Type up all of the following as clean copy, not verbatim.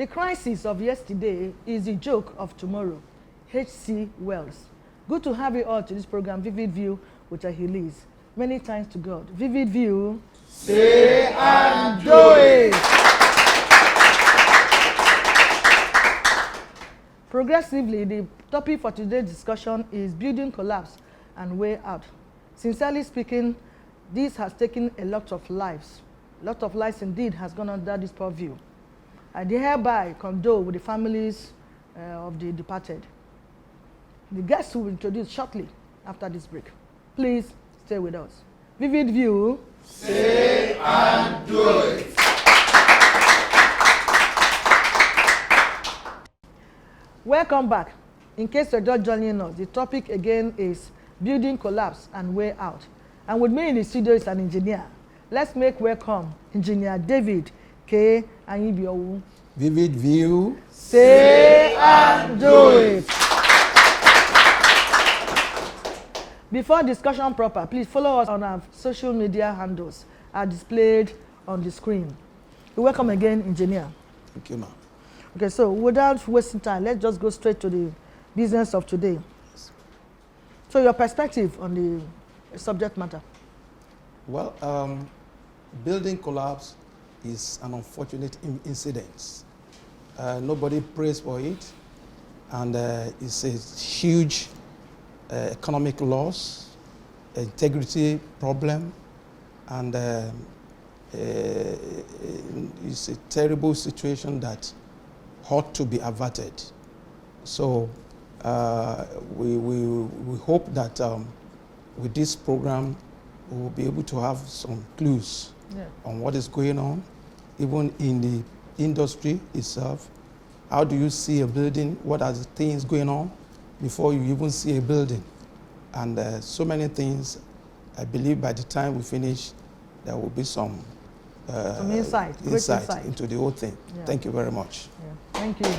The crisis of yesterday is the joke of tomorrow. H.C. Wells. Good to have you all to this program, Vivid View, with Achilles. Many thanks to God. Vivid View. Say and do it. Progressively, the topic for today's discussion is building collapse and way out. Sincerely speaking, this has taken a lot of lives. A lot of lives indeed has gone under this purview. I hereby condole with the families of the departed. The guests will be introduced shortly after this break. Please stay with us. Vivid View. Say and do it. Welcome back. In case you're just joining us, the topic again is building collapse and way out. And with me in the studio is an engineer. Let's make welcome Engineer David K. Anyibiowu. Vivid View. Say and do it. Before discussion proper, please follow us on our social media handles are displayed on the screen. Welcome again, Engineer. Thank you, ma'am. Okay, so without wasting time, let's just go straight to the business of today. So your perspective on the subject matter. Well, building collapse is an unfortunate incident. Nobody prays for it, and it's a huge economic loss, integrity problem, and it's a terrible situation that ought to be averted. So we hope that with this program we will be able to have some clues on what is going on, even in the industry itself. How do you see a building? What are the things going on before you even see a building? And so many things. I believe by the time we finish, there will be some insight into the whole thing. Yeah. Thank you very much. Yeah. Thank you.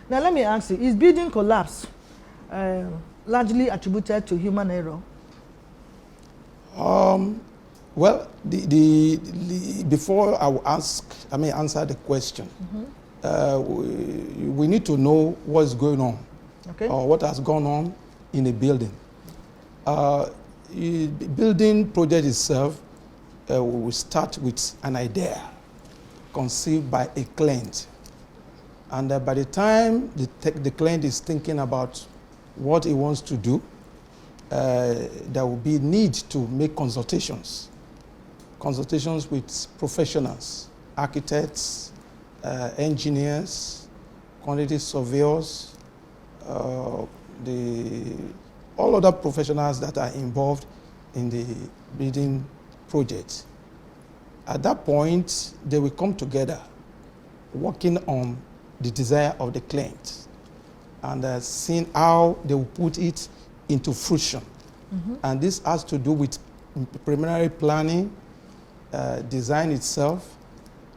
Now let me ask you, is building collapse largely attributed to human error? Well, before I will answer the question, we need to know what's going on, or what has gone on in a building. Building project itself will start with an idea conceived by a client. And by the time the client is thinking about what he wants to do, there will be need to make consultations with professionals, architects, engineers, quantity surveyors, all other professionals that are involved in the building project. At that point, they will come together, working on the desire of the client, and seeing how they will put it into fruition. And this has to do with preliminary planning, design itself,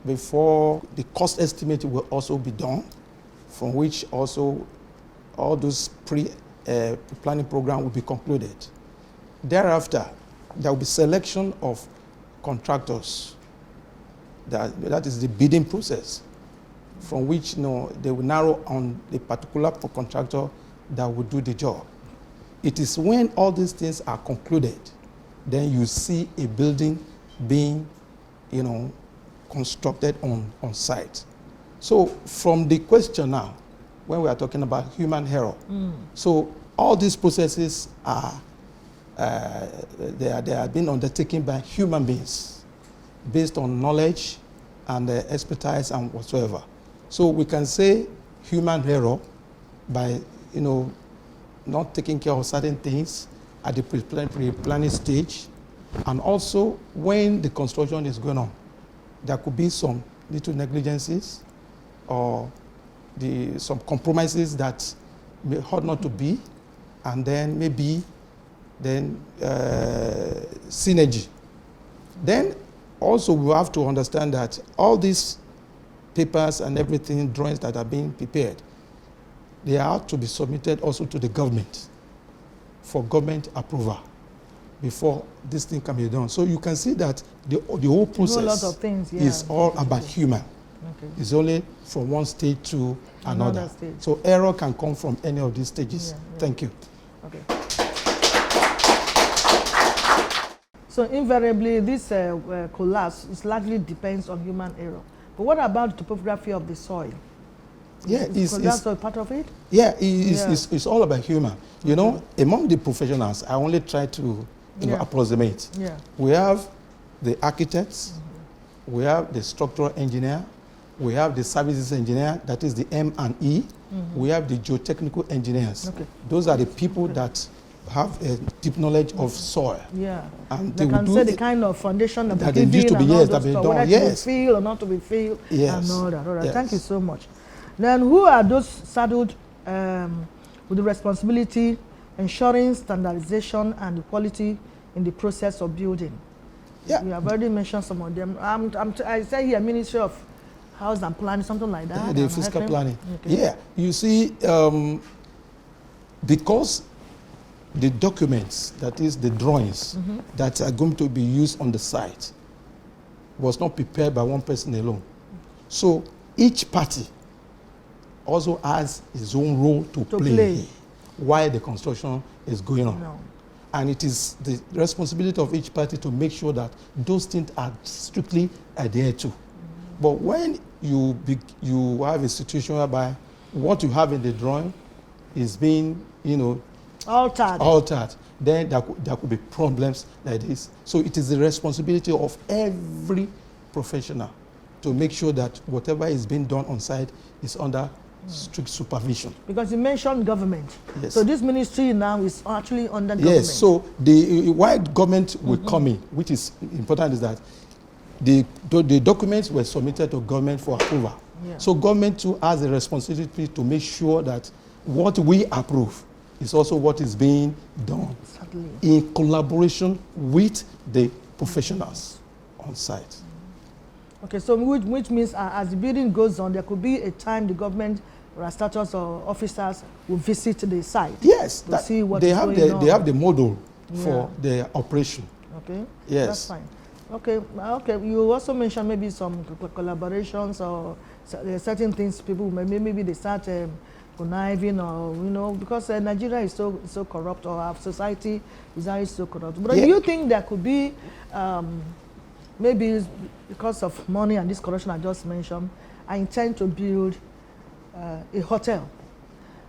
before the cost estimate will also be done, from which also all those planning program will be concluded. Thereafter, there will be selection of contractors. That is the bidding process, from which they will narrow on the particular contractor that will do the job. It is when all these things are concluded, then you see a building being, constructed on site. So from the question now, when we are talking about human error, so all these processes are they are being undertaken by human beings based on knowledge and expertise and whatsoever. So we can say human error by not taking care of certain things at the pre-planning stage, and also when the construction is going on. There could be some little negligences or some compromises that may ought not to be, and then maybe synergy. Then also we have to understand that all these papers and everything, drawings that are being prepared, they are to be submitted also to the government for government approval. before this thing can be done. So you can see that the whole process lot of things, yeah, is all about human. Okay. It's only from one stage to another. Stage. So error can come from any of these stages. Yeah. Thank you. Okay. So invariably, this collapse is largely depends on human error. But what about the topography of the soil? Yeah, Is part of it? Yeah, it's all about human. You know, among the professionals, I only try to approximate. Yeah. We have the architects, we have the structural engineer, we have the services engineer, that is the M&E, we have the geotechnical engineers. Okay. Those are the people that have a deep knowledge of soil. Yeah. And they can say the kind of foundation that they need to be, yes, that be stuff, done. whether Yes. to be filled or not to be filled. Yes. And all that. All right. Yes. Thank you so much. Then who are those saddled with the responsibility ensuring standardization and quality in the process of building? Yeah. You have already mentioned some of them. I say here Ministry of House and Planning, something like that. The fiscal planning. Okay. Yeah. You see, because the documents, that is the drawings that are going to be used on the site, was not prepared by one person alone. So each party also has his own role to play while the construction is going on. No. And it is the responsibility of each party to make sure that those things are strictly adhered to. But when you have a situation whereby what you have in the drawing is being, altered, then there could be problems like this. So it is the responsibility of every professional to make sure that whatever is being done on site is under strict supervision. Because you mentioned government. Yes. So this ministry now is actually under government. Yes, so why government will come in, which is important, is that the documents were submitted to government for approval. Yeah. So government too has a responsibility to make sure that what we approve is also what is being done in collaboration with the professionals on site. Okay, so which means as the building goes on, there could be a time the government status or officers will visit the site. Yes, to see what they is have going on. They have the model for the operation. Okay. Yes. That's fine. Okay. Okay. You also mentioned maybe some collaborations or certain things people maybe they start conniving or because Nigeria is so corrupt, or our society is already so corrupt. But do you think there could be maybe because of money and this corruption I just mentioned, I intend to build a hotel,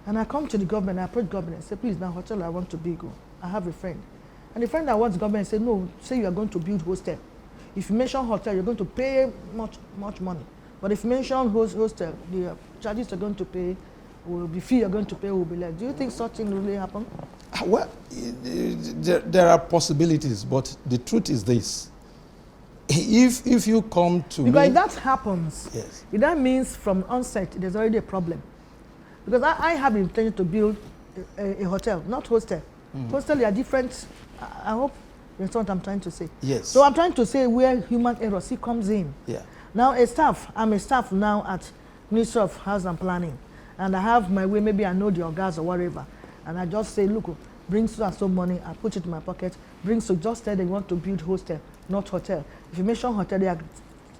and I come to the government, I approach government and say, please, now hotel I want to build. I have a friend, and the friend that wants government say, no, say you are going to build hostel. If you mention hotel, you're going to pay much money. But if you mention hostel, the charges you're going to pay will be fee you're going to pay will be less. Do you think such thing really happen? Well, there are possibilities, but the truth is this. If you come to because if that happens, yes, if that means from onset there's already a problem. Because I have the intention to build a hotel, not hostel. Hostel, they are different. I hope you understand what I'm trying to say. Yes. So I'm trying to say where human error comes in. Yeah. Now I'm a staff now at Ministry of House and Planning, and I have my way, maybe I know the organs or whatever, and I just say, look, bring so and so money, I put it in my pocket, bring so just say they want to build hostel, not hotel. If you mention hotel, there are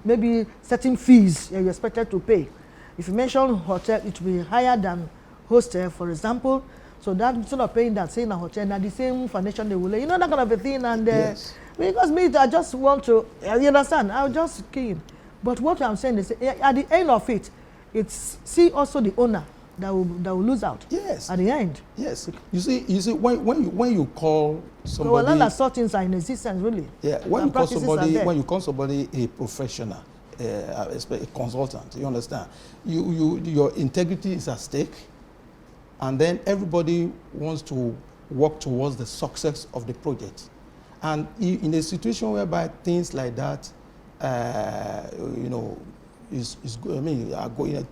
maybe certain fees you're expected to pay. If you mention hotel, it will be higher than hostel, for example. So that instead of paying that, saying a hotel, now the same foundation they will lay, that kind of a thing. And yes, because me, I just want to, you understand, I'll just keen. But what I'm saying is, at the end of it, it's also the owner that will lose out. Yes. At the end. Yes. You see, when you call somebody, so a lot of such things are in existence, really. Yeah. When you call somebody a professional, a consultant, you understand, your integrity is at stake, and then everybody wants to work towards the success of the project. And in a situation whereby things like that,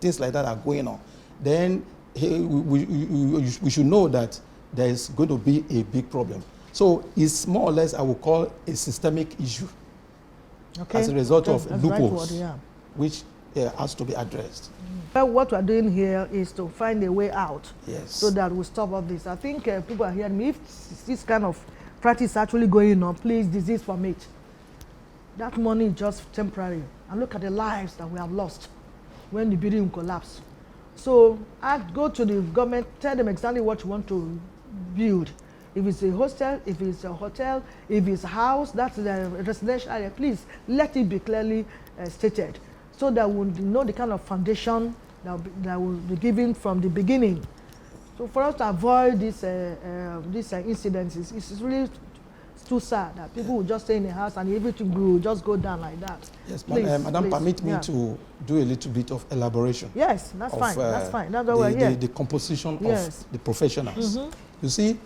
things like that are going on, then we should know that there is going to be a big problem. So it's more or less, I would call a systemic issue, as a result of loopholes, which has to be addressed. Well, what we're doing here is to find a way out, yes, so that we stop all this. I think people are hearing me. If this kind of arthritis actually going on, please, disease from it. That money is just temporary. And look at the lives that we have lost when the building collapsed. So I go to the government, tell them exactly what you want to build. If it's a hostel, if it's a hotel, if it's a house, that's the residential area, please let it be clearly stated so that we know the kind of foundation that will be given from the beginning. So for us to avoid these incidences, it's really too sad that people will just stay in the house and everything will just go down like that. Yes, please, Madam, please. Permit me to do a little bit of elaboration. Yes, that's fine. That's fine. That's why we're here. The composition of the professionals. You see,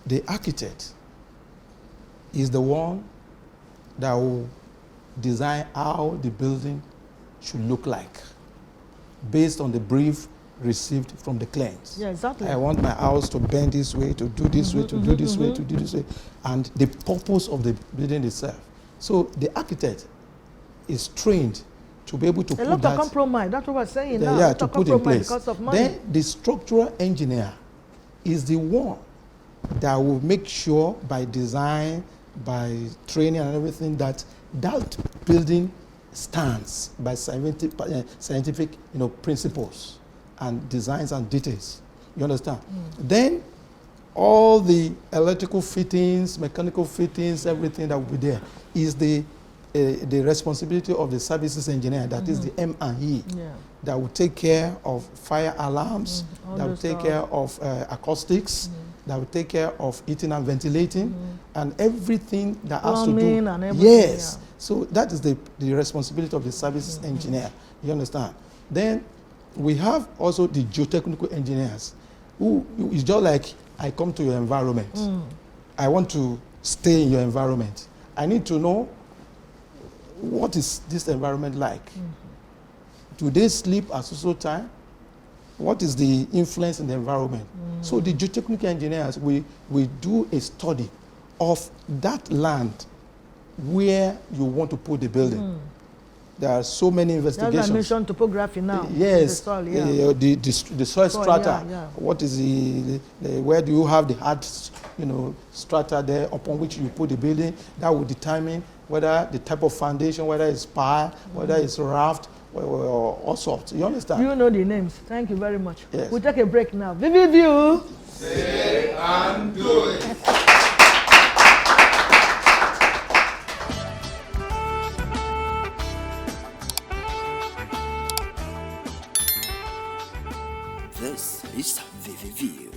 the architect is the one that will design how the building should look like based on the brief received from the clients. Yeah, exactly. I want my house to bend this way, to do this way, to do this way, to do this way, and the purpose of the building itself. So the architect is trained to be able to put that. A lot of compromise. That's what we're saying now. Yeah, to put in place. Because of money. Then the structural engineer is the one that will make sure by design, by training and everything that that building stands by scientific principles and designs and details. You understand? Then all the electrical fittings, mechanical fittings, everything that will be there is the responsibility of the services engineer, that is the M&E, that will take care of fire alarms, that will take care of acoustics, that will take care of heating and ventilating, and everything that has to do. And everything, yes. So that is the responsibility of the services engineer. You understand? Then we have also the geotechnical engineers, who is just like, I come to your environment. I want to stay in your environment. I need to know, what is this environment like? Do they sleep at social time? What is the influence in the environment? So the geotechnical engineers, we do a study of that land where you want to put the building. There are so many investigations. That's dimension topography now. Yes, the soil, the soil strata. What is where do you have the hard, strata there upon which you put the building? That will determine whether the type of foundation, whether it's pile, whether it's raft, or all sorts. You understand? You know the names. Thank you very much. Yes. We'll take a break now. Vivid View. Say and do it. This is Vivid View.